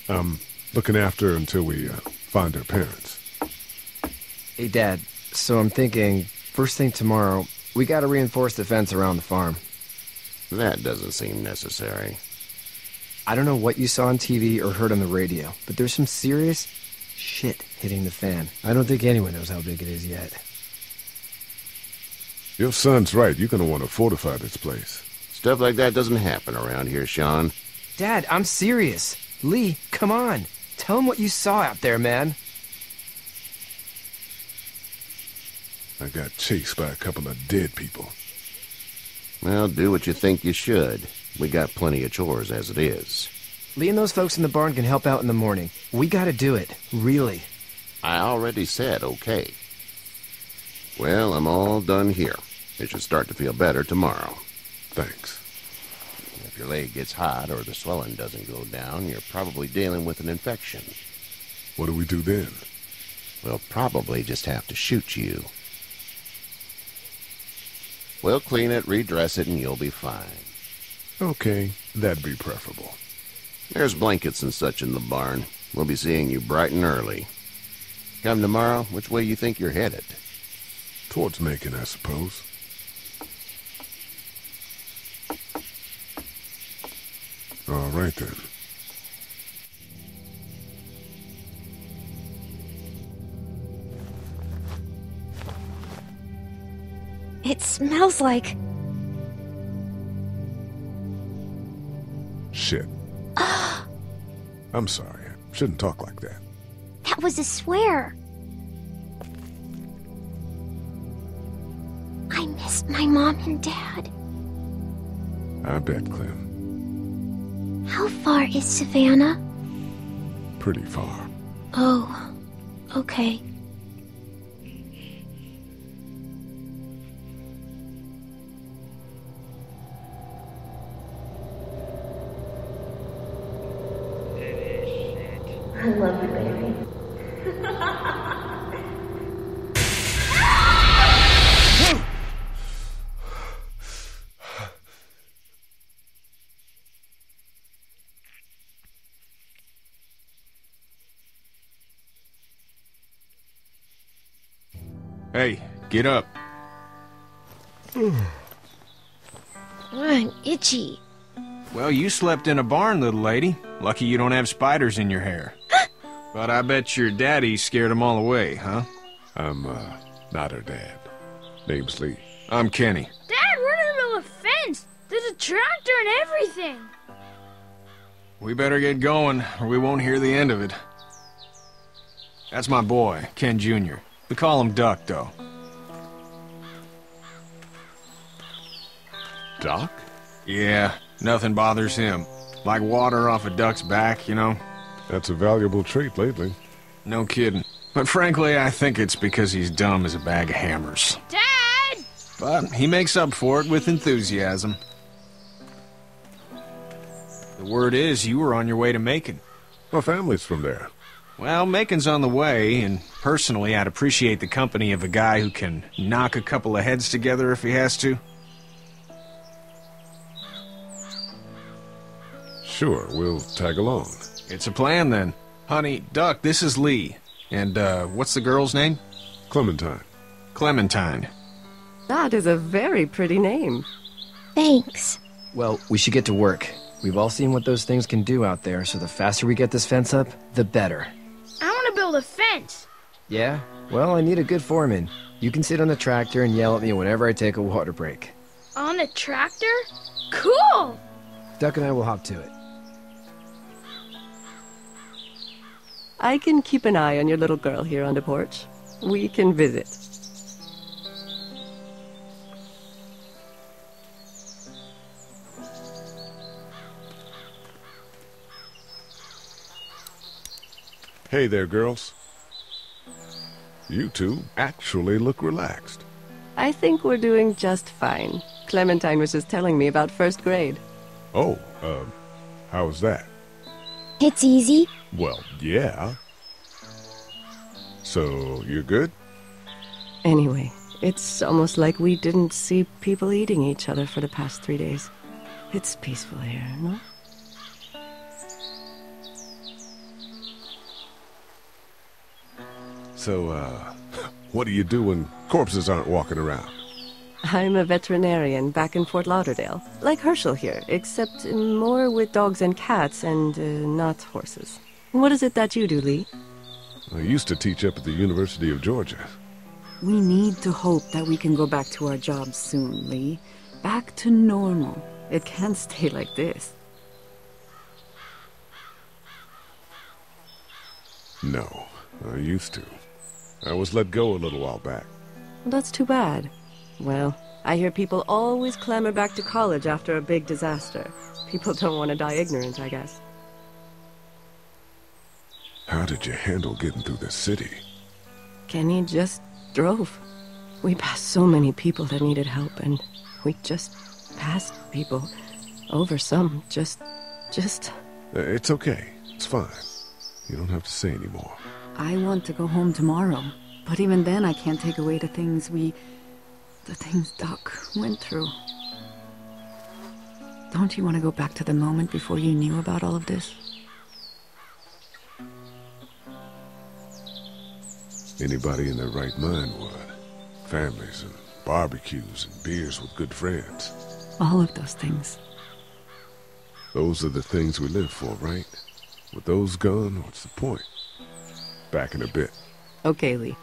I'm looking after her until we find her parents. Hey, Dad, so I'm thinking, first thing tomorrow, we gotta reinforce the fence around the farm. That doesn't seem necessary. I don't know what you saw on TV or heard on the radio, but there's some serious shit hitting the fan. I don't think anyone knows how big it is yet. Your son's right. You're gonna want to fortify this place. Stuff like that doesn't happen around here, Sean. Dad, I'm serious. Lee, come on. Tell him what you saw out there, man. I got chased by a couple of dead people. Well, do what you think you should. We got plenty of chores as it is. Lee and those folks in the barn can help out in the morning. We gotta do it. Really. I already said okay. Well, I'm all done here. It should start to feel better tomorrow. Thanks. If your leg gets hot or the swelling doesn't go down, you're probably dealing with an infection. What do we do then? We'll probably just have to shoot you. We'll clean it, redress it, and you'll be fine. Okay, that'd be preferable. There's blankets and such in the barn. We'll be seeing you bright and early. Come tomorrow, which way you think you're headed? Towards Macon, I suppose. All right, then. It smells like... Shit. I'm sorry. I shouldn't talk like that. That was a swear. I missed my mom and dad. I bet, Clem. How far is Savannah? Pretty far. Oh, okay. I love you, baby. Hey, get up. I'm itchy. Well, you slept in a barn, little lady. Lucky you don't have spiders in your hair. But I bet your daddy scared them all away, huh? I'm, not her dad. Name's Lee. I'm Kenny. Dad, we're in the middle of a fence. There's a tractor and everything. We better get going, or we won't hear the end of it. That's my boy, Ken Jr. We call him Duck, though. Doc? Yeah, nothing bothers him. Like water off a duck's back, you know? That's a valuable trait lately. No kidding. But frankly, I think it's because he's dumb as a bag of hammers. Dad! But he makes up for it with enthusiasm. The word is you were on your way to Macon. My family's from there. Well, Macon's on the way, and personally, I'd appreciate the company of a guy who can knock a couple of heads together if he has to. Sure, we'll tag along. It's a plan, then. Honey, Duck, this is Lee. And, what's the girl's name? Clementine. Clementine. That is a very pretty name. Thanks. Well, we should get to work. We've all seen what those things can do out there, so the faster we get this fence up, the better. I want to build a fence. Yeah? Well, I need a good foreman. You can sit on the tractor and yell at me whenever I take a water break. On a tractor? Cool! Duck and I will hop to it. I can keep an eye on your little girl here on the porch. We can visit. Hey there, girls. You two actually look relaxed. I think we're doing just fine. Clementine was just telling me about first grade. Oh, how was that? It's easy. Well, yeah. So, you're good? Anyway, it's almost like we didn't see people eating each other for the past 3 days. It's peaceful here, no? So, what do you do when corpses aren't walking around? I'm a veterinarian back in Fort Lauderdale. Like Herschel here, except more with dogs and cats and not horses. What is it that you do, Lee? I used to teach up at the University of Georgia. We need to hope that we can go back to our jobs soon, Lee. Back to normal. It can't stay like this. No, I used to. I was let go a little while back. Well, that's too bad. Well, I hear people always clamor back to college after a big disaster. People don't want to die ignorant, I guess. How did you handle getting through the city? Kenny just drove. We passed so many people that needed help, and we just passed people. Over some, just... It's okay. It's fine. You don't have to say anymore. I want to go home tomorrow. But even then, I can't take away the things Doc went through. Don't you want to go back to the moment before you knew about all of this? Anybody in their right mind would. Families and barbecues and beers with good friends. All of those things. Those are the things we live for, right? With those gone, what's the point? Back in a bit. Okay, Lee.